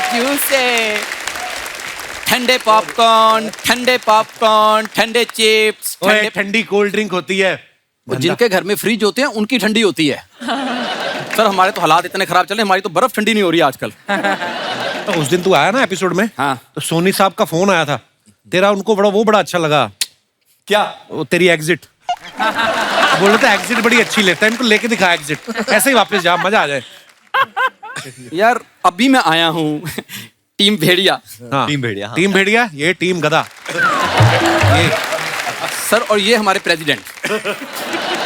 जूसे, ठंडे पॉपकॉर्न, ठंडे चिप्स, ओए, ठंडी कोल्ड ड्रिंक होती है। जिनके घर में फ्रिज होते हैं उनकी ठंडी होती है। सर हमारे तो हालात इतने खराब चल रहे हैं, हमारी तो बर्फ ठंडी नहीं हो रही आजकल। तो उस दिन तू आया ना एपिसोड में, हाँ। तो सोनी साहब का फोन आया था तेरा, उनको बड़ा अच्छा लगा। क्या? वो तेरी एग्जिट बोल रहे थे, एग्जिट बड़ी अच्छी लेता है, इनको लेके दिखा एग्जिट, ऐसे ही वापस जा, मजा आ जाए। यार अभी मैं आया हूँ टीम भेड़िया। हाँ, टीम भेड़िया, हाँ। टीम भेड़िया, ये टीम गधा। ये सर और ये हमारे प्रेसिडेंट।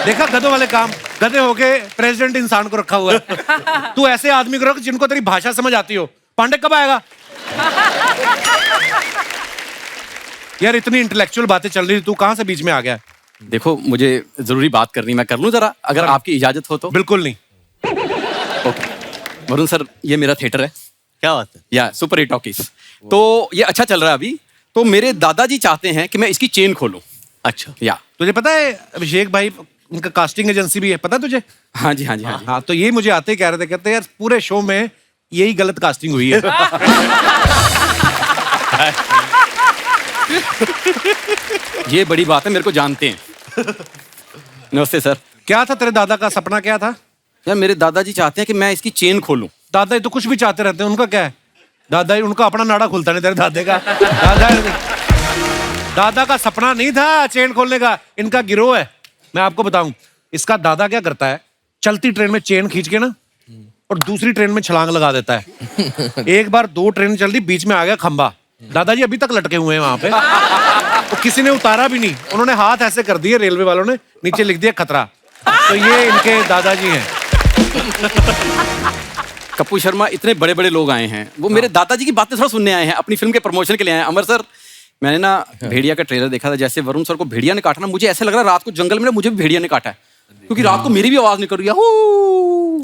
देखा गधों वाले काम, गधे होके प्रेसिडेंट इंसान को रखा हुआ है। तू ऐसे आदमी को रख जिनको तेरी भाषा समझ आती हो। पांडे कब आएगा? यार इतनी इंटेलेक्चुअल बातें चल रही थी, तू कहां से बीच में आ गया? देखो मुझे जरूरी बात करनी, मैं कर लूं जरा, अगर आपकी इजाजत हो तो। बिल्कुल नहीं। ओके वरुण सर, ये मेरा थिएटर है, क्या बात है? या सुपर हिट टॉकीज। तो ये अच्छा चल रहा है अभी, तो मेरे दादाजी चाहते हैं कि मैं इसकी चेन खोलूं। अच्छा, या तुझे पता है अभिषेक भाई, उनका कास्टिंग एजेंसी भी है, पता है तुझे? हाँ जी हाँ जी हाँ जी। हाँ, तो ये मुझे आते ही कह रहे थे, कहते यार पूरे शो में यही गलत कास्टिंग हुई है। ये बड़ी बात है, मेरे को जानते हैं। नमस्ते सर। क्या था तेरे दादा का सपना, क्या था? यार मेरे दादाजी चाहते हैं कि मैं इसकी चेन खोलूं। दादा तो कुछ भी चाहते रहते हैं, उनका क्या है? दादा उनका अपना नाड़ा खुलता नहीं, तेरे दादे का। दादा का सपना नहीं था चेन खोलने का, इनका गिरोह है। मैं आपको बताऊं, इसका दादा क्या करता है, चलती ट्रेन में चेन खींच के ना और दूसरी ट्रेन में छलांग लगा देता है। एक बार 2 ट्रेन चल रही, बीच में आ गया खंबा, दादाजी अभी तक लटके हुए हैं वहां पे। तो किसी ने उतारा भी नहीं, उन्होंने हाथ ऐसे कर दिए रेलवे वालों ने, नीचे लिख दिया खतरा। तो ये इनके दादाजी हैं। कपूर शर्मा, इतने बड़े बड़े लोग आए हैं, वो मेरे दादाजी की बातें थोड़ा सुनने आए हैं, अपनी फिल्म के प्रमोशन के लिए आए हैं। अमर सर, मैंने ना भेड़िया का ट्रेलर देखा था, जैसे वरुण सर को भेड़िया ने काटा ना, मुझे ऐसे लग रहा है रात को जंगल में ना मुझे भी भेड़िया ने काटा है, क्योंकि रात को मेरी भी आवाज निकल रही है।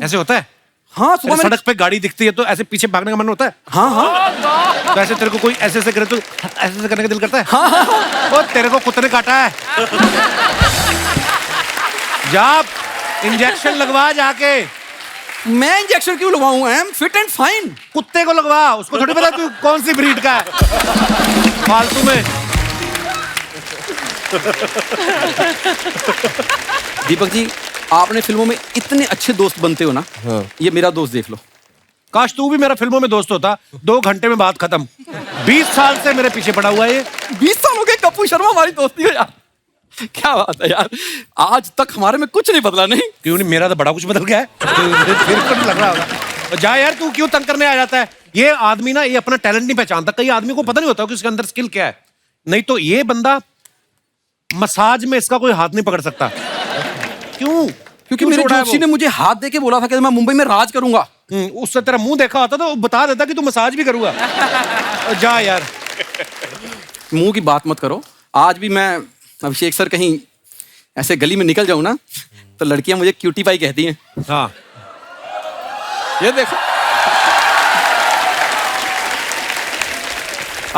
ऐसे होता है? हाँ, सुबह सड़क पे गाड़ी दिखती है तो ऐसे पीछे भागने का मन होता है? हाँ हाँ। तो ऐसे तेरे को कोई ऐसे ऐसे करे तो ऐसे ऐसे करने का दिल करता है? हाँ। और तेरे को कुत्ते ने काटा है, जा इंजेक्शन लगवा जाके। मैं इंजेक्शन क्यों लगवाऊं? I am fit and fine. कुत्ते को लगवा, उसको थोड़ी पता तू कौन सी ब्रीड का है। फालतू में। दीपक जी, आपने फिल्मों में इतने अच्छे दोस्त बनते हो ना। हाँ। ये मेरा दोस्त देख लो। काश तू भी मेरा फिल्मों में दोस्त होता, 2 घंटे में बात खत्म। 20 साल से मेरे पीछे पड़ा हुआ है ये। 20 साल हो गए कपूर शर्मा हमारी दोस्ती है यार। क्या बात है यार, आज तक हमारे में कुछ नहीं बदला। नहीं क्यों नहीं, मेरा तो बड़ा कुछ बदल गया है। फिर तो नहीं लग रहा होगा। जा यार, तू क्यों तंग करने आ जाता है? ये आदमी ना, ये अपना टैलेंट नहीं पहचानता। कई आदमी को पता नहीं होता कि उसके अंदर स्किल क्या है। नहीं तो ये बंदा मसाज में इसका कोई हाथ नहीं पकड़ सकता। क्यों? क्योंकि मेरे जोशी ने मुझे हाथ देके बोला था कि मैं मुंबई में राज करूंगा। उससे तेरा मुंह देखा होता तो बता देता कि तू मसाज भी करूंगा। जा यार, मुंह की बात मत करो। आज भी मैं अभिषेक सर कहीं ऐसे गली में निकल जाऊं ना, तो लड़कियां मुझे क्यूटी पाई कहती हैं। हाँ, ये देखो।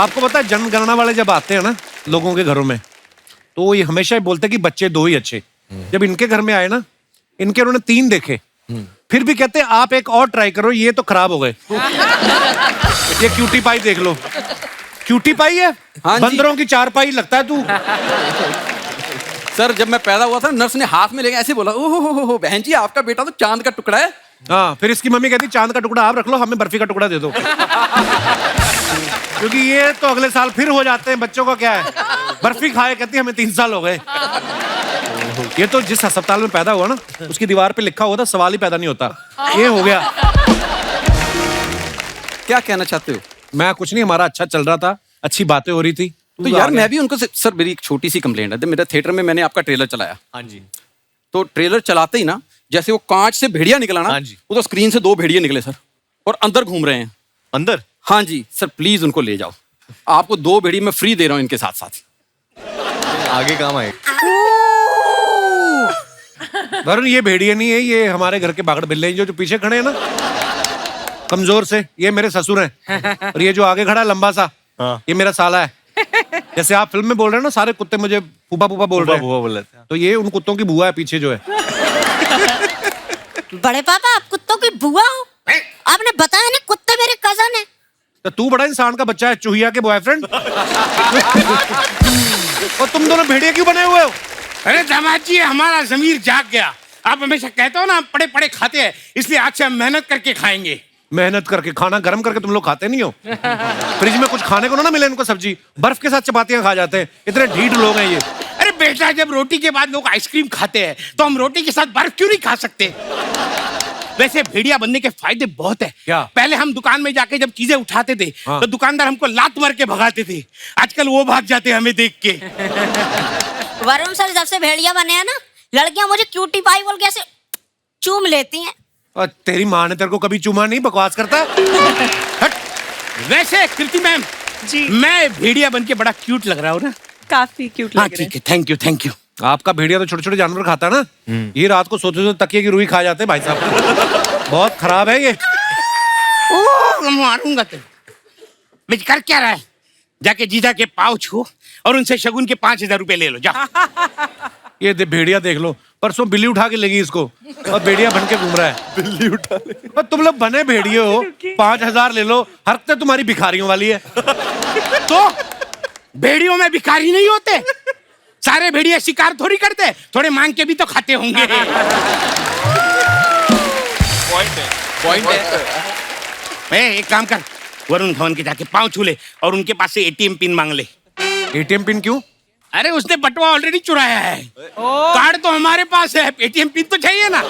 आपको पता है जनगणना वाले जब आते हैं ना लोगों के घरों में, तो ये हमेशा ही बोलते हैं कि बच्चे 2 ही अच्छे। जब इनके घर में आए ना, इनके उन्होंने 3 देखे, फिर भी कहते हैं आप एक और ट्राई करो, ये तो खराब हो गए। ये क्यूटी पाई देख लो। क्यूटी पाई है? हाँ, बंदरों की 4 पाई लगता है तू। सर जब मैं पैदा हुआ था, नर्स ने हाथ में लेके ऐसे बोला, ओहो बहन जी आपका बेटा तो चांद का टुकड़ा है। हाँ, फिर इसकी मम्मी कहती चांद का टुकड़ा आप रख लो, हमें बर्फी का टुकड़ा दे दो। क्योंकि ये तो अगले साल फिर हो जाते हैं। बच्चों का क्या है, बर्फी खाए, कहती हमें 3 साल हो गए। ये तो जिस अस्पताल में पैदा हुआ ना, उसकी दीवार पे लिखा हुआ था सवाल ही पैदा नहीं होता। ये हो गया। क्या कहना चाहते हो? मैं कुछ नहीं, हमारा अच्छा चल रहा था, अच्छी बातें हो रही थी। तो यार मैं भी उनको सर, मेरी एक छोटी सी कंप्लेंट है। मेरे थिएटर में मैंने आपका ट्रेलर चलाया। हाँ जी। तो ट्रेलर चलाते ही ना, जैसे वो कांच से भेड़िया निकला ना, हाँ जी। वो तो स्क्रीन से 2 भेड़िया निकले सर, और अंदर घूम रहे हैं। अंदर? हाँ जी सर, प्लीज उनको ले जाओ। आपको 2 भेड़िया मैं फ्री दे रहा हूँ इनके साथ साथ। आगे काम आए। वरुण, ये भेड़िए नहीं है, ये हमारे घर के बागड़ बिल्ले हैं जो पीछे खड़े हैं ना, कमजोर से। ये मेरे ससुर हैं। और ये जो आगे खड़ा है लंबा सा, ये मेरा साला है। जैसे आप फिल्म में बोल रहे हैं ना, सारे कुत्ते मुझे फूफा फूफा बोल रहे हैं, तो ये उन कुत्तों की बुआ है पीछे जो है। बड़े पापा, आप कुत्तों की बुआ हो? आपने बताया ना कुत्ते मेरे कजन है। तो तू बड़ा इंसान का बच्चा है, चूहिया के बॉयफ्रेंड। और तुम दोनों भेड़िया क्यों बने हुए हो? अरे दामाद जी, हमारा जमीर जाग गया। आप हमेशा कहते हो ना हम पड़े पड़े खाते हैं, इसलिए आज से हम मेहनत करके खाएंगे। मेहनत करके खाना गर्म करके तुम लोग खाते नहीं हो? फ्रिज में कुछ खाने को ना मिले इनको, सब्जी बर्फ के साथ चपातियां खा जाते हैं, इतने ढीठ लोग हैं ये। अरे बेटा, जब रोटी के बाद लोग आइसक्रीम खाते हैं तो हम रोटी के साथ बर्फ क्यों नहीं खा सकते? वैसे भेड़िया बनने के फायदे बहुत है। क्या? पहले हम दुकान में जाके जब चीजें उठाते थे हाँ। तो दुकानदार हमको लात मार के भगाते थे। आजकल वो भाग जाते हैं हमें देख के। वरुण सर, जब से भेड़िया बने हैं ना, लड़कियां मुझे क्यूटी पाई बोल के ऐसे चूम लेती हैं। और तेरी माँ ने तेरे को कभी चूमा नहीं? बकवास करता है। हट। वैसे कृति मैम जी। मैं भेड़िया बन के बड़ा क्यूट लग रहा हूँ ना? काफी क्यूट हाँ लग रहे ठीक है, थैंक यू थैंक यू। आपका भेड़िया तो छोटे छोटे जानवर खाता है ना, ये रात को सोते सोते तकिए की रुई खा जाते हैं भाई साहब। बहुत खराब है ये। ओह, मारूंगा तुम। बिच कर क्या रहा है? जाके जीजा के पाँव छू और उनसे शगुन के 5,000 रुपए ले लो, जा। ये भेड़िया देख लो, परसों बिल्ली उठा के लेगी इसको और भेड़िया बन के घूम रहा है। बिल्ली उठा ले। और तुम लोग बने भेड़िए हो, 5,000 ले लो, हरकत तुम्हारी भिखारियों वाली है। तो भेड़ियों में भिखारी नहीं होते? सारे भेड़िए शिकार थोड़ी करते, थोड़े मांग के भी तो खाते होंगे। पॉइंट है। एक काम कर, वरुण धवन के जाके पाँव छू ले और उनके पास से एटीएम पिन मांग ले। एटीएम पिन क्यों? अरे उसने बटुआ ऑलरेडी चुराया है। कार्ड तो हमारे पास है, एटीएम पिन तो चाहिए ना।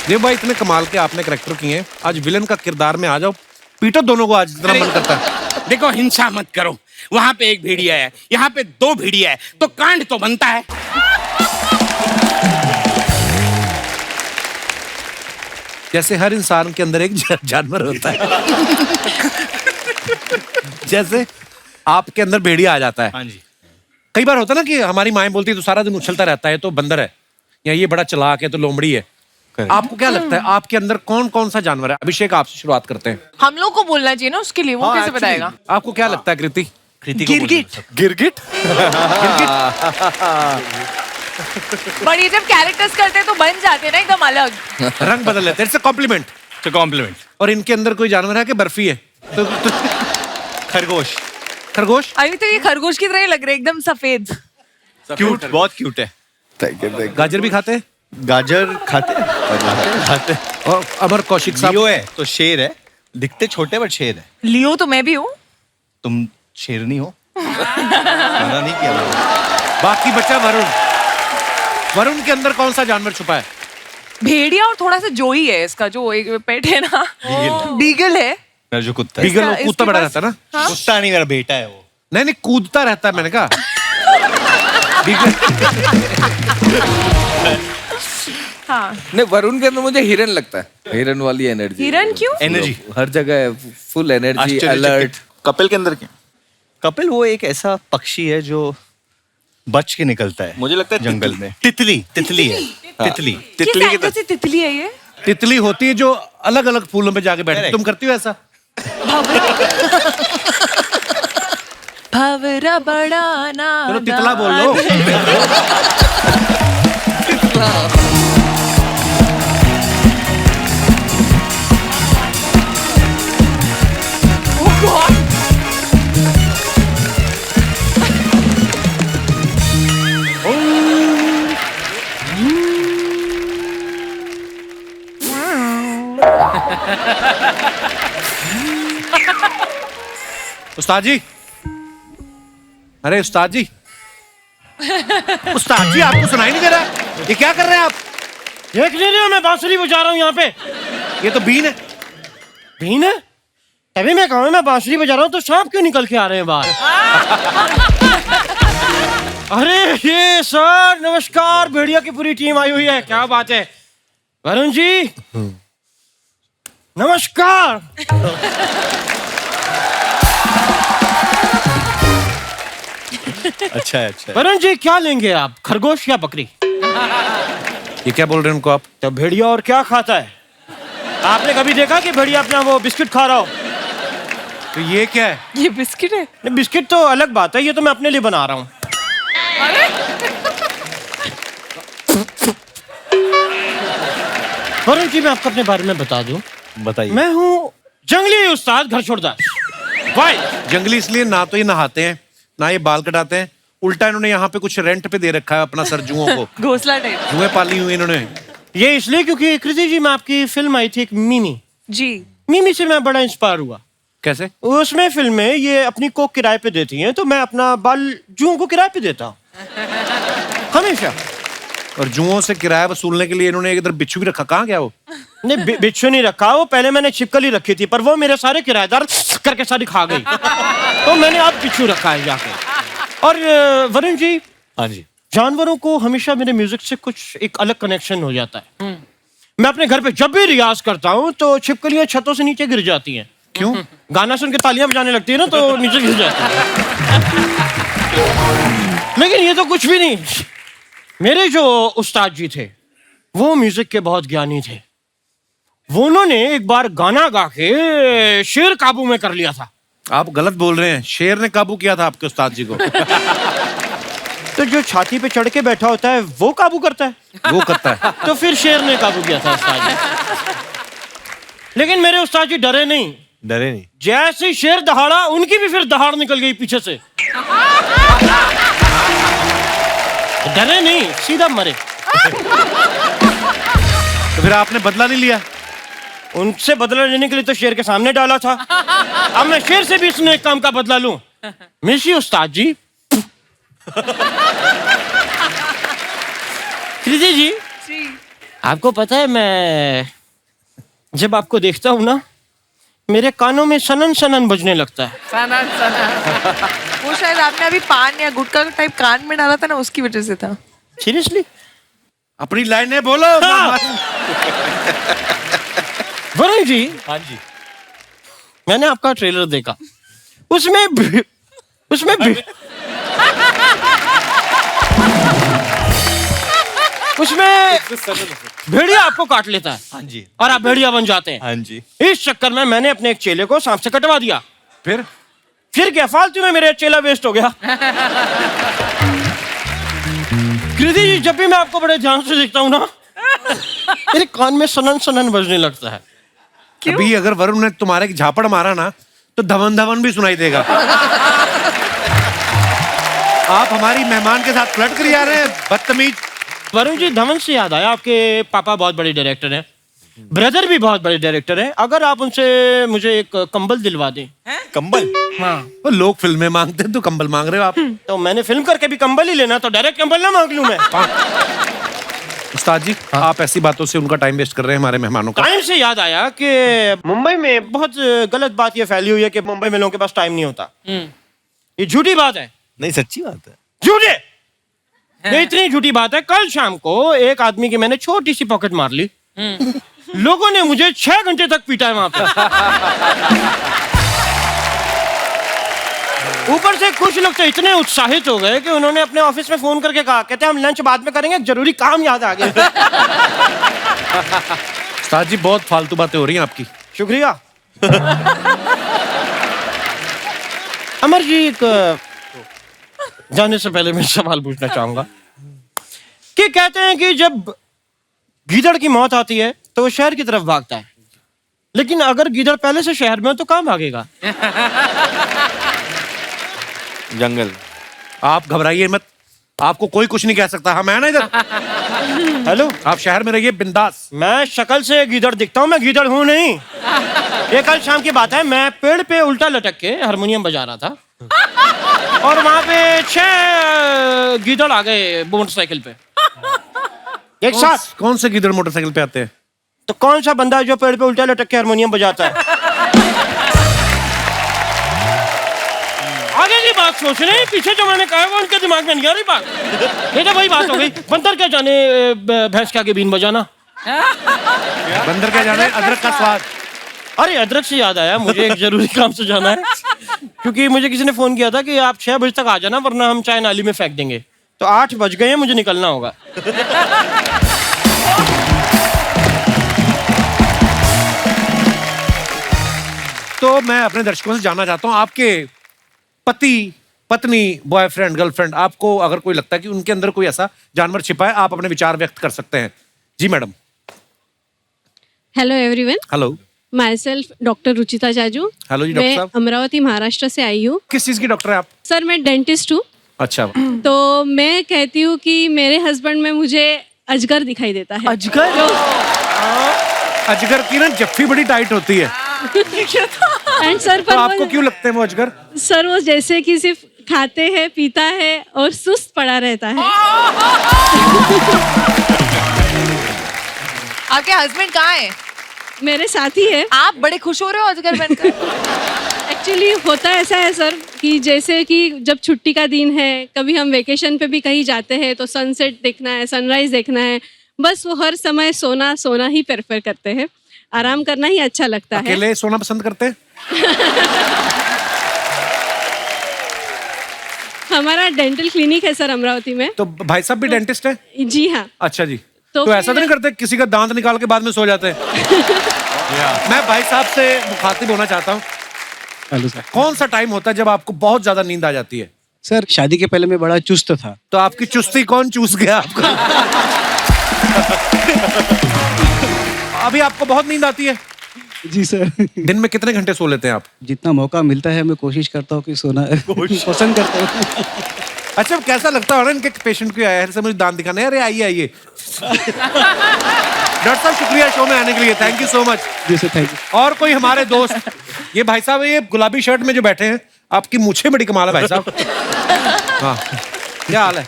देव भाई, इतने कमाल के आपने कैरेक्टर किए हैं, आज विलन का किरदार में आ जाओ, पीटो दोनों को आज, जितना मन करता है। देखो, हिंसा मत करो। वहां पे एक भेड़िया है, यहाँ पे 2 भेड़िया है, तो कांड तो बनता है। जैसे हर इंसान के अंदर एक जानवर होता है, जैसे आपके अंदर भेड़िया आ जाता है। हाँ जी। कई बार होता है ना कि हमारी माएं बोलती है तो सारा दिन उछलता रहता है तो बंदर है, या ये बड़ा चालाक है तो लोमड़ी है। आपको क्या लगता है आपके अंदर कौन कौन सा जानवर है? अभिषेक, आपसे शुरुआत करते हैं। हम लोग को बोलना चाहिए ना उसके लिए, वो कैसे बताएगा? आपको क्या लगता है कृति? गिरगिट। गिरगिट। बट ये जब कैरेक्टर्स करते हैं तो बन जाते हैं ना एकदम अलग। रंग बदल लेते हैं, इट्स अ कॉम्प्लीमेंट। तो कॉम्प्लीमेंट। और इनके अंदर कोई जानवर है कि बर्फी है? तो खरगोश। खरगोश? अभी तो ये खरगोश की तरह ही लग रहे हैं, एकदम सफेद। क्यूट, बहुत क्यूट है। गाजर भी खाते हैं? गाजर खाते हैं। खाते। और अमर कौशिक साहब? लियो है तो शेर है, दिखते छोटे बट शेर है। लियो तो मैं भी हूँ। तुम शेरनी हो। मना नहीं किया मैंने। बाकी बचा वरुण। वरुण के अंदर कौन सा जानवर छुपा है? भेड़िया और थोड़ा सा जोई है इसका, जो एक पेट है ना, बीगल है। मेरा जो कुत्ता है। बीगल इसका- कूदता इसके बड़ा पास- रहता है ना? हाँ? कुत्ता नहीं, मेरा बेटा है वो। नहीं नहीं, कूदता रहता है, मैंने कहा। बीगल। हाँ। नहीं, वरुण के अंदर मुझे हिरन लगता है, हिरन वाली एनर्जी। हिरन क्यों? एनर्जी हर जगह है, फुल एनर्जी, अलर्ट। कपिल के अंदर क्या? कपिल वो एक ऐसा पक्षी है जो बच के निकलता है, मुझे लगता है जंगल में। तितली। तितली है। तितली। किस एंगल से तितली है ये? तितली होती है जो अलग अलग फूलों पे जाके बैठती है। Correct. तुम करती हो ऐसा? भवरा बड़ा ना। चलो तितला बोल लो। उस्ताद जी, अरे उस्ताद जी, उस्ताद जी, आपको सुनाई नहीं दे रहा? ये क्या कर रहे हैं आप? देख ले रहे हो, मैं बांसुरी बजा रहा हूँ यहाँ पे। ये तो बीन है। भीन है? तभी मैं कहूँ मैं बांसुरी बजा रहा हूँ तो सांप क्यों निकल के आ रहे हैं बाहर? अरे ये सर, नमस्कार। भेड़िया की पूरी टीम आई हुई है, क्या बात है। वरुण जी नमस्कार। अच्छा है, अच्छा है। वरुण जी क्या लेंगे आप, खरगोश या बकरी? ये क्या बोल रहे हैं उनको आप? तो भेड़िया और क्या खाता है? आपने कभी देखा कि भेड़िया अपना वो बिस्किट खा रहा हो? तो ये क्या है? ये बिस्किट है। नहीं, बिस्किट तो अलग बात है, ये तो मैं अपने लिए बना रहा हूँ। वरुण जी मैं आपको अपने बारे में बता दूं, बताइए। मैं हूँ जंगली उस्ताद घर छोड़दास। भाई जंगली इसलिए ना तो ये नहाते हैं ना ये बाल कटाते हैं, उल्टा इन्होंने यहाँ पे कुछ रेंट पे दे रखा है अपना सर जुओं को। घोसला टाइप। जुएं पाली हुई इन्होंने। ये इसलिए क्योंकि कृति जी, मैं आपकी फिल्म आई थी एक मिमी, जी। मिमी से मैं बड़ा इंस्पायर हुआ। कैसे? उसमें फिल्म में ये अपनी कोक किराए पे देती हैं, तो मैं अपना बाल जुओं को किराए पे देता हूँ हमेशा। और जुओं से किराया वसूलने के लिए इन्होंने एक इधर बिच्छू भी रखा, कहाँ गया वो? नहीं, बिच्छू नहीं रखा, वो पहले मैंने छिपकली रखी थी, पर वो मेरे सारे किराएदार करके सारी खा गई, तो मैंने अब बिच्छू रखा है जाके। और वरुण जी, हाँ जी। जानवरों को हमेशा मेरे म्यूजिक से कुछ एक अलग कनेक्शन हो जाता है। मैं अपने घर पे जब भी रियाज करता हूँ तो छिपकलियां छतों से नीचे गिर जाती हैं। क्यों? गाना सुन के तालियां बजाने लगती है ना, तो नीचे गिर जाती है। लेकिन ये तो कुछ भी नहीं, मेरे जो उस्ताद जी थे वो म्यूजिक के बहुत ज्ञानी थे। वो उन्होंने एक बार गाना गा के शेर काबू में कर लिया था। आप गलत बोल रहे हैं, शेर ने काबू किया था आपके उस्ताद जी को। तो जो छाती पे चढ़ के बैठा होता है वो काबू करता है, वो करता है। तो फिर शेर ने काबू किया था उस्ताद जी। लेकिन मेरे उस्ताद जी डरे नहीं। डरे नहीं? जैसे ही शेर दहाड़ा, उनकी भी फिर दहाड़ निकल गई पीछे से। डरे नहीं, सीधा मरे। तो फिर आपने बदला नहीं लिया? उनसे बदला लेने के लिए तो शेर के सामने डाला था। अब मैं शेर से भी इस नेक काम का बदला लूं। मिशी उस्ताद जी। कृति जी, आपको पता है मैं जब आपको देखता हूं ना, मेरे कानों में सनन सनन बजने लगता है। सनन सनन। वो शायद आपने अभी पान या गुटखा टाइप कान में डाला था ना, उसकी वजह से था। सीरियसली? अपनी लाइनें बोलो। हाँ। वरुण जी, हाँ जी। मैंने आपका ट्रेलर देखा, उसमें भेड़िया आपको काट लेता है। हाँ जी। और आप भेड़िया बन जाते हैं। हाँ जी। इस चक्कर में मैंने अपने एक चेले को सांप से कटवा दिया। फिर क्या फालतू में मेरा चेला वेस्ट हो गया। कृति जी, जब भी मैं आपको बड़े ध्यान से देखता हूँ ना, मेरे कान में सनन सनन बजने लगता है। अभी अगर वरुण ने तुम्हारे एक झापड़ मारा ना तो धवन धवन भी सुनाई देगा। आप हमारी मेहमान के साथ फ्लर्ट कर जा रहे हैं, बदतमीज। वरुण जी, धवन से याद आया, आपके पापा बहुत बड़े डायरेक्टर हैं, ब्रदर भी बहुत बड़े डायरेक्टर हैं। अगर आप उनसे मुझे एक कंबल दिलवा दें। कंबल? हाँ। वो लोग फिल्में मांगते हैं तो कंबल मांग रहे हो आप। तो मैंने फिल्म करके भी कंबल ही लेना, तो डायरेक्ट कंबल ना मांग लूं मैं। उस्ताद जी, आप ऐसी बातों से उनका टाइम वेस्ट कर रहे हैं हमारे मेहमानों का। टाइम से याद आया कि मुंबई में बहुत गलत बात ये फैली हुई है कि मुंबई में लोगों के पास टाइम नहीं होता। ये झूठी बात है। नहीं, सच्ची बात है। झूठे, ये इतनी झूठी बात है। कल शाम को एक आदमी की मैंने छोटी सी पॉकेट मार ली। लोगों ने मुझे 6 घंटे तक पीटा है वहां पे। ऊपर से कुछ लोग तो इतने उत्साहित हो गए कि उन्होंने अपने ऑफिस में फोन करके कहा, कहते हम लंच बाद में करेंगे, जरूरी काम याद आ गया। उस्ताद जी, बहुत फालतू बातें हो रही हैं आपकी। शुक्रिया। अमर जी, एक जाने से पहले मैं सवाल पूछना चाहूंगा कि कहते हैं कि जब गीदड़ की मौत आती है तो वो शहर की तरफ भागता है, लेकिन अगर गीदड़ पहले से शहर में हो तो कहाँ भागेगा? जंगल। आप घबराइए मत, आपको कोई कुछ नहीं कह सकता। हम है ना इधर। हेलो, आप शहर में रहिए बिंदास। मैं शक्ल से गीदड़ दिखता हूँ, मैं गीदड़ हूँ नहीं। ये कल शाम की बात है, मैं पेड़ पे उल्टा लटक के हारमोनियम बजा रहा था और वहां पे 6 गीदड़ आ गए मोटरसाइकिल पे एक साथ। कौन से गिदड़ मोटरसाइकिल पे आते हैं? तो कौन सा बंदा है जो पेड़ पे उल्टा लटक के हारमोनियम बजाता है? आगे की बात सोच रहे हैं, पीछे जो मैंने कहा वो उनके दिमाग में नहीं आ रही बात। ये तो वही बात हो गई, बंदर क्या जाने भैंस के आगे बीन बजाना। बंदर क्या जाने अदरक का स्वाद। अरे अदरक से याद आया, मुझे एक जरूरी काम से जाना है, क्योंकि मुझे किसी ने फोन किया था कि आप 6 बजे तक आ जाना वरना हम चाय नाली में फेंक देंगे। तो 8 बज गए हैं, मुझे निकलना होगा। तो मैं अपने दर्शकों से जानना चाहता हूँ, आपके पति, पत्नी, बॉयफ्रेंड, गर्लफ्रेंड, आपको अगर कोई लगता है कि उनके अंदर कोई ऐसा जानवर छिपा है, आप अपने विचार व्यक्त कर सकते हैं। जी madam. Hello everyone. Hello. Myself doctor Ruchita Jaju. Hello जी डॉक्टर मैं साहब। अमरावती महाराष्ट्र से आई हूँ। किस चीज की डॉक्टर है आप? सर मैं डेंटिस्ट हूँ। अच्छा। तो मैं कहती हूँ कि मेरे हस्बैंड में मुझे अजगर दिखाई देता है। अजगर? अजगर की ना जफ्फी बड़ी टाइट होती है। एंड सर तो आपको क्यों लगते हैं वो अजगर? सर वो जैसे कि सिर्फ खाते हैं, पीता है और सुस्त पड़ा रहता है। आपके हस्बैंड कहाँ है? मेरे साथ ही है। आप बड़े खुश हो रहे हो अजगर बनकर? एक्चुअली होता ऐसा है सर कि जैसे कि जब छुट्टी का दिन है, कभी हम वेकेशन पे भी कहीं जाते हैं तो सनसेट देखना है, सनराइज देखना है, बस वो हर समय सोना सोना ही प्रेफर करते हैं। आराम करना ही अच्छा लगता है। अकेले सोना पसंद करते हैं? हमारा डेंटल क्लिनिक है सर अमरावती में। तो भाई साहब भी डेंटिस्ट है? जी हाँ। अच्छा जी। तो तो ऐसा तो फिर- नहीं करते किसी का दांत निकाल के बाद में सो जाते हैं? मैं भाई साहब से मुखातिब होना चाहता हूँ। Hello sir. कौन सा टाइम होता है जब आपको बहुत ज्यादा नींद आ जाती है? सर शादी के पहले मैं बड़ा चुस्त था। तो आपकी चुस्ती कौन चूस गया आपको? अभी आपको बहुत नींद आती है? जी सर। दिन में कितने घंटे सो लेते हैं आप? जितना मौका मिलता है मैं कोशिश करता हूँ कि सोना पसंद करता हूँ। अच्छा कैसा लगता है इनके पेशेंट को आया है मुझे दांत दिखाने? अरे आइए आइए। डॉक्टर साहब शुक्रिया शो में आने के लिए, थैंक यू सो मच। जी सर थैंक यू। और कोई हमारे दोस्त? ये भाई साहब ये गुलाबी शर्ट में जो बैठे हैं, आपकी मूछें बड़ी कमाल है भाई साहब। हाँ क्या हाल है?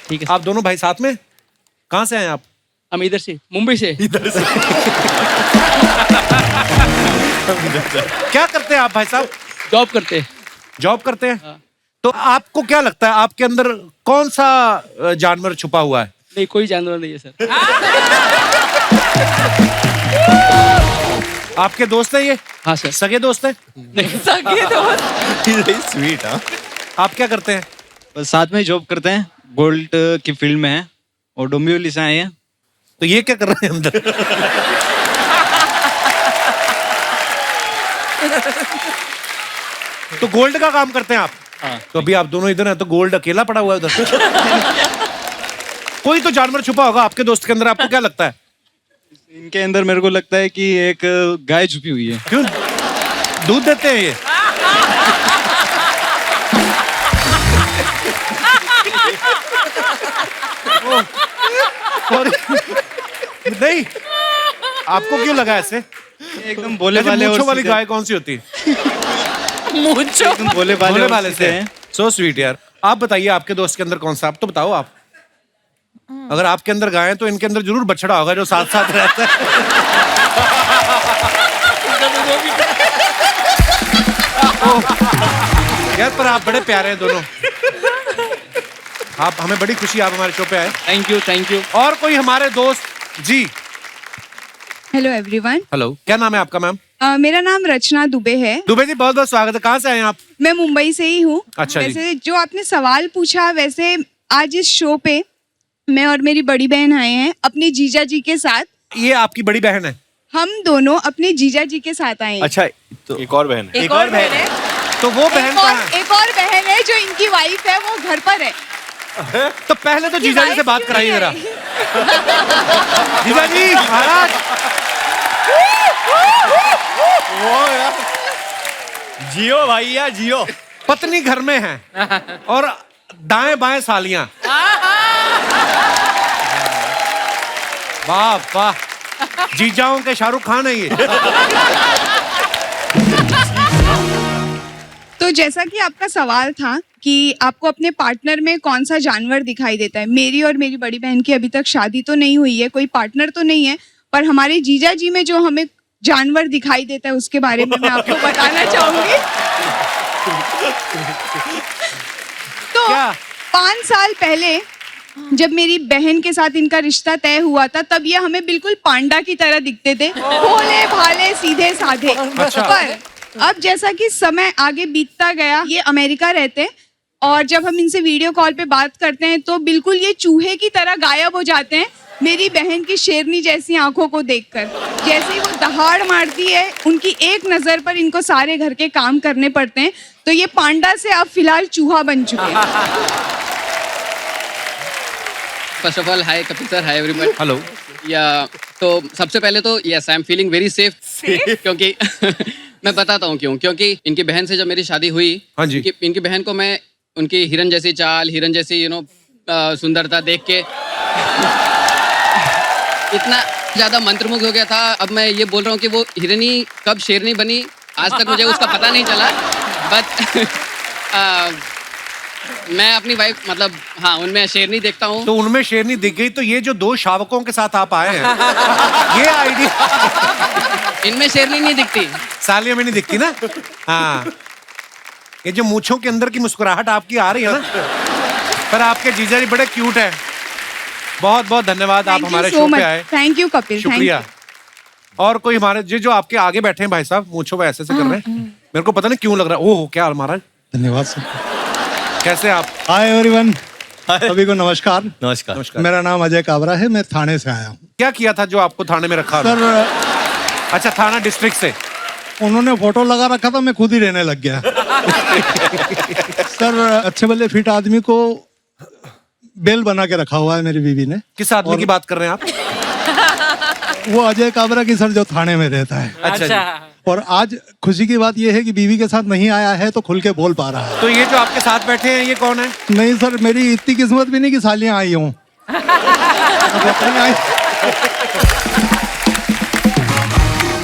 ठीक है। आप दोनों भाई साथ में? कहाँ से आए आप? हम इधर से, मुंबई से। क्या करते हैं आप भाई साहब? जॉब करते हैं। जॉब करते हैं? तो आपको क्या लगता है आपके अंदर कौन सा जानवर छुपा हुआ है? नहीं कोई जानवर नहीं है सर। आपके दोस्त है ये? हाँ सर। सगे दोस्त है? सगे दोस्त? स्वीट। हाँ आप क्या करते हैं? बस साथ में जॉब करते हैं, गोल्ड की फील्ड में है और डोंबिवली से आए हैं। तो ये क्या कर रहे हैं अंदर? तो गोल्ड का काम करते हैं आप? हाँ। तो अभी आप दोनों इधर हैं तो गोल्ड अकेला पड़ा हुआ है उधर। कोई तो जानवर छुपा होगा आपके दोस्त के अंदर, आपको क्या लगता है? इनके अंदर मेरे को लगता है कि एक गाय छुपी हुई है। क्यों दूध देते हैं ये? नहीं आपको क्यों लगा ऐसे? एकदम भोले ऐसे भाले और मूंछों वाली सीधे- गाय कौन सी होती है? मूंछों? एकदम भोले भाले भोले और भाले सीधे से हैं। सो स्वीट यार। आप बताइए आपके दोस्त के अंदर कौन सा? आप तो बताओ आप। अगर आपके अंदर गाय है तो इनके अंदर जरूर बछड़ा होगा जो साथ साथ रहता है। यार पर आप बड़े प्यारे हैं दोनों। आप हमें बड़ी खुशी आप हमारे शो पे आए। Thank you thank you. और कोई हमारे दोस्त जी? Hello everyone. हेलो क्या नाम है आपका मैम? मेरा नाम रचना दुबे है। दुबे जी बहुत बहुत स्वागत है। कहाँ से आए हैं आप? मैं मुंबई से ही हूँ। अच्छा जी। वैसे जो आपने सवाल पूछा, वैसे आज इस शो पे मैं और मेरी बड़ी बहन आए हैं अपने जीजा जी के साथ। ये आपकी बड़ी बहन है? हम दोनों अपने जीजा जी के साथ आए हैं। अच्छा तो एक और बहन है। एक और बहन है? तो वो बहन कहाँ है? एक और बहन है जो इनकी वाइफ है, वो घर पर है। तो पहले तो इनकी जीजा जी से wife बात क्यों कराइए नहीं जरा। आई? जीजा जी महाराज। जियो भैया जियो। पत्नी घर में है और दाएं बाएं सालियां। वाह वाह, जीजाओं के शाहरुख खान है ये। तो जैसा कि आपका सवाल था कि आपको अपने पार्टनर में कौन सा जानवर दिखाई देता है, मेरी और मेरी बड़ी बहन की अभी तक शादी तो नहीं हुई है, कोई पार्टनर तो नहीं है, पर हमारे जीजा जी में जो हमें जानवर दिखाई देता है उसके बारे में मैं आपको बताना चाहूंगी। तो 5 साल पहले जब मेरी बहन के साथ इनका रिश्ता तय हुआ था, तब ये हमें बिल्कुल पांडा की तरह दिखते थे, भोले भाले सीधे साधे। पर अब जैसा कि समय आगे बीतता गया, ये अमेरिका रहते हैं और जब हम इनसे वीडियो कॉल पे बात करते हैं तो बिल्कुल ये चूहे की तरह गायब हो जाते हैं मेरी बहन की शेरनी जैसी आंखों को देखकर। जैसे ही वो दहाड़ मारती है, उनकी एक नजर पर इनको सारे घर के काम करने पड़ते हैं, तो ये पांडा से अब फिलहाल चूहा बन चुके हैं। First of all hi Kapil sir, hi everyone. Hello. या तो सबसे पहले तो yes I am feeling very safe क्योंकि मैं बताता हूँ क्यों। क्योंकि इनकी बहन से जब मेरी शादी हुई, हाँ जी। इनकी बहन को मैं उनकी हिरन जैसी चाल, हिरन जैसी सुंदरता देख के इतना ज्यादा मंत्रमुग्ध हो गया था। अब मैं ये बोल रहा हूँ कि वो हिरनी कब शेरनी बनी आज तक मुझे उसका पता नहीं चला, बट मैं अपनी वाइफ मतलब हाँ उनमें शेरनी देखता हूँ। तो उनमें शेरनी दिख गई, तो ये जो 2 शावकों के साथ आप आए हैं ये आइडिया इनमें शेरनी नहीं दिखती, सालियों में नहीं दिखती ना। हाँ, ये जो मूंछों के अंदर की मुस्कुराहट आपकी आ रही है ना, पर आपके जीजा जी बड़े क्यूट हैं। बहुत बहुत धन्यवाद, आप हमारे शो पे आए। थैंक यू कपिल, शुक्रिया। और कोई हमारे जो आपके आगे बैठे हैं भाई साहब, मूंछों पे ऐसे कर रहे हैं, मेरे को पता नहीं क्यों लग रहा है। ओह क्या महाराज, धन्यवाद सर। कैसे आप? हाय एवरीवन, सभी को नमस्कार। नमस्कार। मेरा नाम अजय काबरा है, मैं थाने से आया हूँ। क्या किया था जो आपको थाने में रखा? सर अच्छा, थाना डिस्ट्रिक्ट से उन्होंने फोटो लगा रखा था, मैं खुद ही रहने लग गया। सर अच्छे भले फिट आदमी को बेल बना के रखा हुआ है मेरी बीवी ने। किस आदमी की बात कर रहे हैं आप? वो अजय काबरा की सर, जो थाने में रहता है। अच्छा जी। और आज खुशी की बात यह है कि बीवी के साथ नहीं आया है तो खुल के बोल पा रहा है। तो ये जो आपके साथ बैठे हैं ये कौन है? नहीं सर, मेरी इतनी किस्मत भी नहीं कि सालियां आई हूँ।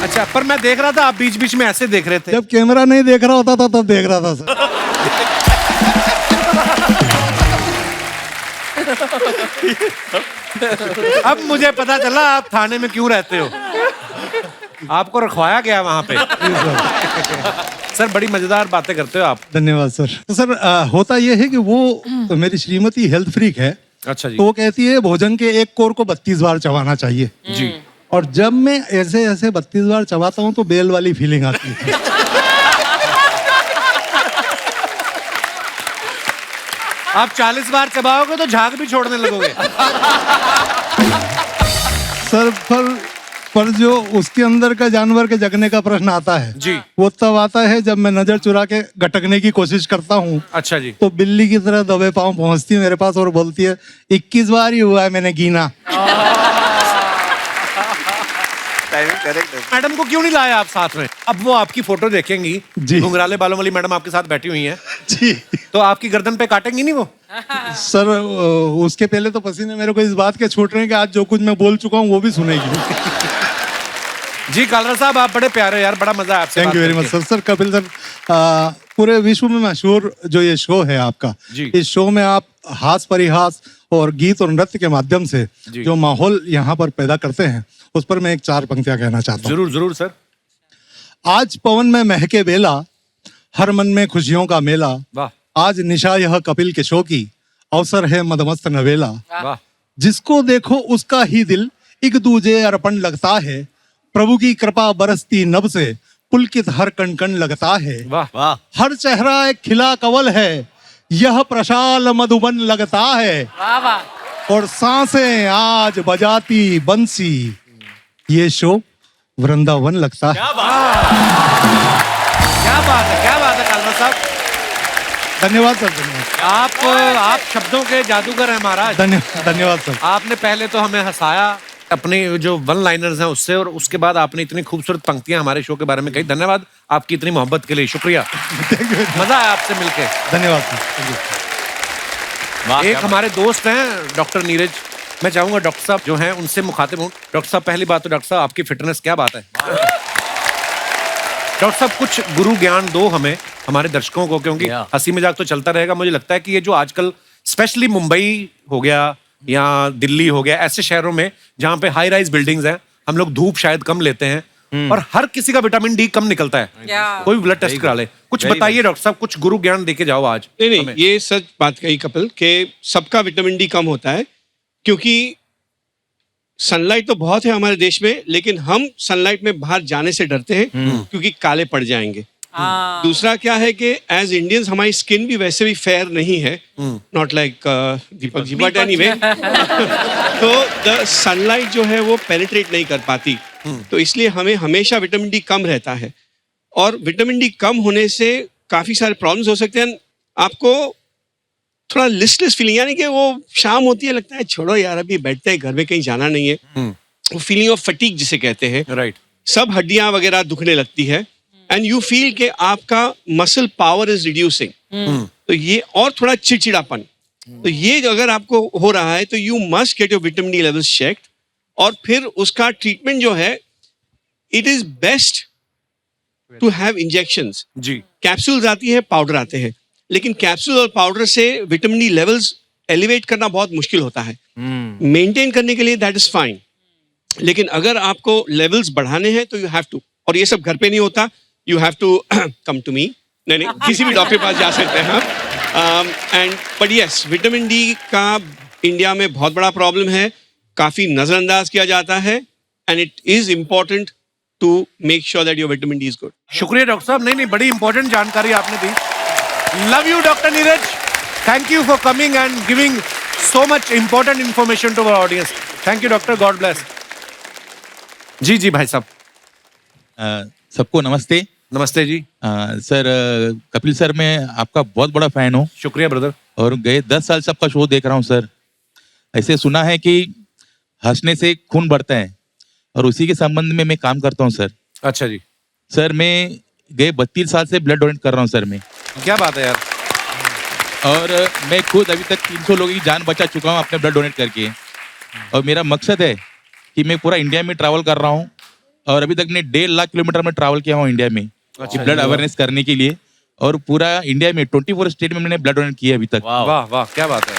अच्छा, पर मैं देख रहा था आप बीच बीच में ऐसे देख रहे थे। जब कैमरा नहीं देख रहा होता था तब देख रहा था सर। अब मुझे पता चला आप थाने में क्यों रहते हो। आपको रखवाया गया वहां पे। सर बड़ी मजेदार बातें करते हो आप। धन्यवाद सर। तो सर होता यह है कि वो मेरी श्रीमती हेल्थ फ्रीक है। अच्छा जी। तो वो कहती है भोजन के एक कोर को 32 बार चबाना चाहिए जी। और जब मैं ऐसे ऐसे 32 बार चबाता हूँ तो बेल वाली फीलिंग आती है। आप 40 बार चबाओगे तो झाग भी छोड़ने लगोगे। सर पर जो उसके अंदर का जानवर के जगने का प्रश्न आता है जी, वो तब आता है जब मैं नजर चुरा के गटकने की कोशिश करता हूँ। अच्छा जी। तो बिल्ली की तरह दबे पांव पहुंचती है मेरे पास और बोलती है 21 बार ही हुआ है, मैंने गिना। मैडम को क्यों नहीं लाया आप साथ में? अब वो आपकी फोटो देखेंगी, घुंघराले बालों वाली मैडम आपके साथ बैठी हुई हैं जी, तो आपकी गर्दन पे काटेंगी नहीं वो? सर उसके पहले तो पसीने मेरे को इस बात के छूट रहे हैं कि आज जो कुछ मैं बोल चुका हूँ वो भी सुनेगी। जी कालरा साहब, आप बड़े प्यारे यार, बड़ा मजा आया आपसे। Thank you very much sir. Sir Kapil sir, पूरे विश्व में मशहूर जो ये शो है आपका, इस शो में आप हास परिहास और गीत और नृत्य के माध्यम से जो माहौल यहाँ पर पैदा करते हैं उस पर मैं 4 पंक्तियां कहना चाहता हूँ। जरूर जरूर सर। आज पवन में महके बेला, हर मन में खुशियों का मेला। वाह। आज निशा यह कपिल के शो की, अवसर है मदमस्त नवेला। वाह। जिसको देखो उसका ही दिल एक दूजे अर्पण लगता है। प्रभु की कृपा बरसती नभ से पुलकित हर कण कण लगता है। वाह वाह। हर चेहरा एक खिला कवल है, यह प्रशाल मधुबन लगता है। वाह वाह। और सांसें आज बजाती बंसी, ये शो वृंदावन लगता है। क्या बात है, क्या बात है कालरा साहब। धन्यवाद सर, धन्यवाद। आप शब्दों के जादूगर हैं महाराज। धन्यवाद सर। आपने पहले तो हमें हंसाया अपने जो वन लाइनर्स हैं उससे, और उसके बाद आपने इतनी खूबसूरत पंक्तियां हमारे शो के बारे में कही। धन्यवाद आपकी इतनी मोहब्बत के लिए, शुक्रिया। मजा आया आपसे मिलके। धन्यवाद सर। एक हमारे दोस्त हैं डॉक्टर नीरज, मैं चाहूंगा डॉक्टर साहब जो हैं उनसे मुखातिब हूँ। डॉक्टर साहब, पहली बात तो डॉक्टर साहब आपकी फिटनेस क्या बात है। डॉक्टर साहब कुछ गुरु ज्ञान दो हमें, हमारे दर्शकों को, क्योंकि हंसी मजाक तो चलता रहेगा। मुझे लगता है कि ये जो आजकल स्पेशली मुंबई हो गया या दिल्ली हो गया, ऐसे शहरों में जहाँ पे हाई राइज बिल्डिंग्स हैं, हम लोग धूप शायद कम लेते हैं और हर किसी का विटामिन डी कम निकलता है। कोई ब्लड टेस्ट करा ले। कुछ बताइए डॉक्टर साहब, कुछ गुरु ज्ञान देके जाओ आज। नहीं, ये सच बात कही कपिल के सबका विटामिन डी कम होता है, क्योंकि सनलाइट तो बहुत है हमारे देश में, लेकिन हम सनलाइट में बाहर जाने से डरते हैं क्योंकि काले पड़ जाएंगे। दूसरा क्या है कि एज इंडियंस हमारी स्किन भी वैसे भी फेयर नहीं है, not like Deepak ji, but anyway तो द सनलाइट जो है वो पेनिट्रेट नहीं कर पाती, तो इसलिए हमें हमेशा विटामिन डी कम रहता है। और विटामिन डी कम होने से काफी सारे प्रॉब्लम्स हो सकते हैं। आपको थोड़ा लिस्टलेस फीलिंग, यानी कि वो शाम होती है लगता है छोड़ो यार अभी बैठते हैं घर में, कहीं जाना नहीं है, वो फीलिंग ऑफ फटीग जिसे कहते हैं, राइट, सब हड्डियां वगैरह दुखने लगती है एंड यू फील कि आपका मसल पावर इज रिड्यूसिंग, तो ये और थोड़ा चिड़चिड़ापन, तो ये अगर आपको हो रहा है तो you must get your vitamin D levels checked, और फिर उसका ट्रीटमेंट जो है it is best to have injections. जी, कैप्सूल्स आती है, पाउडर आते हैं, लेकिन कैप्सूल और पाउडर से विटामिन डी लेवल्स एलिवेट करना बहुत मुश्किल होता है, मेंटेन करने के लिए दैट इज फाइन, लेकिन अगर आपको लेवल्स बढ़ाने हैं तो यू हैव टू, और ये सब घर पे नहीं होता, you have to come to me, नहीं किसी भी डॉक्टर के पास जा सकते हैं आप, and but yes vitamin D का इंडिया में बहुत बड़ा प्रॉब्लम है, काफी नजरअंदाज किया जाता है, and it is important to make sure that your vitamin D is good. शुक्रिया डॉक्टर साहब, नहीं बड़ी इंपॉर्टेंट जानकारी आपने दी। Love you doctor Neeraj, thank you for coming and giving so much important information to our audience. Thank you doctor, God bless. जी जी भाई साहब। सबको नमस्ते। नमस्ते जी। सर कपिल सर, मैं आपका बहुत बड़ा फैन हूँ। शुक्रिया ब्रदर। और गए 10 साल से आपका शो देख रहा हूँ सर। ऐसे सुना है कि हंसने से खून बढ़ता है, और उसी के संबंध में मैं काम करता हूँ सर। अच्छा जी। सर मैं गए 32 साल से ब्लड डोनेट कर रहा हूँ सर मैं। क्या बात है यार। और मैं खुद अभी तक 300 लोगों की जान बचा चुका हूँ अपने ब्लड डोनेट करके, और मेरा मकसद है कि मैं पूरा इंडिया में ट्रैवल कर रहा हूँ, और अभी तक मैं 1.5 लाख किलोमीटर में ट्रैवल किया हूँ इंडिया में ब्लड अवेयरनेस करने के लिए, और पूरा इंडिया में 24 स्टेट में मैंने ब्लड डोनेट किया अभी तक। वाह वाह, क्या बात है।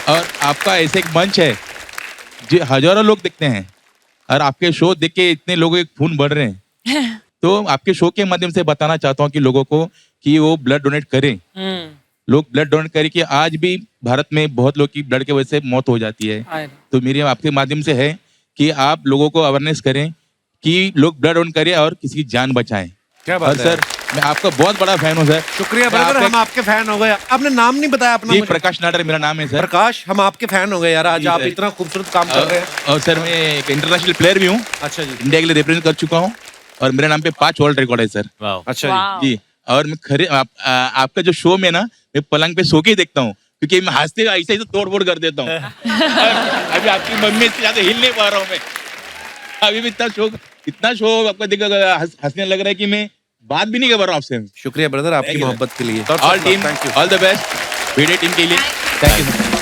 और आपका ऐसे एक मंच है जो हजारों लोग देखते हैं, और आपके शो देख के इतने लोगों के खून बढ़ रहे हैं, तो आपके शो के माध्यम से बताना चाहता हूँ कि लोगों को कि वो ब्लड डोनेट करें। लोग ब्लड डोनेट करें, कि आज भी भारत में बहुत लोग की ब्लड की वजह से मौत हो जाती है, तो मेरी आपके माध्यम से है कि आप लोगों को अवेयरनेस करें कि लोग ब्लड डोनेट करें और किसी की जान बचाएं। क्या बात है सर, मैं आपका बहुत बड़ा फैन हूँ सर। शुक्रिया ब्रदर, हम आपके फैन हो गए। आपने नाम नहीं बताया अपना। प्रकाश नाडर मेरा नाम है सर। प्रकाश, हम आपके फैन हो गए यार, आज आप इतना खूबसूरत काम कर रहे हैं। और सर मैं एक इंटरनेशनल प्लेयर भी हूँ। अच्छा जी। इंडिया के लिए रिप्रेजेंट कर चुका हूँ, और मेरे नाम पे 5 वर्ल्ड रिकॉर्ड है सर। अच्छा जी। और मैं खरे आपका जो शो में ना, मैं पलंग पे सो के ही देखता हूँ, क्योंकि मैं हंसते ऐसे ही तो तोड़ फोड़ कर देता हूँ। अभी आपकी मम्मी से ज्यादा हिल नहीं पा रहा हूँ मैं, अभी भी इतना शो आपका देख हंसने लग रहा है कि मैं बात भी नहीं कर रहा हूँ आपसे। शुक्रिया ब्रदर, आपकी मोहब्बत के लिए। All team, all the best video team के लिए। Thank you.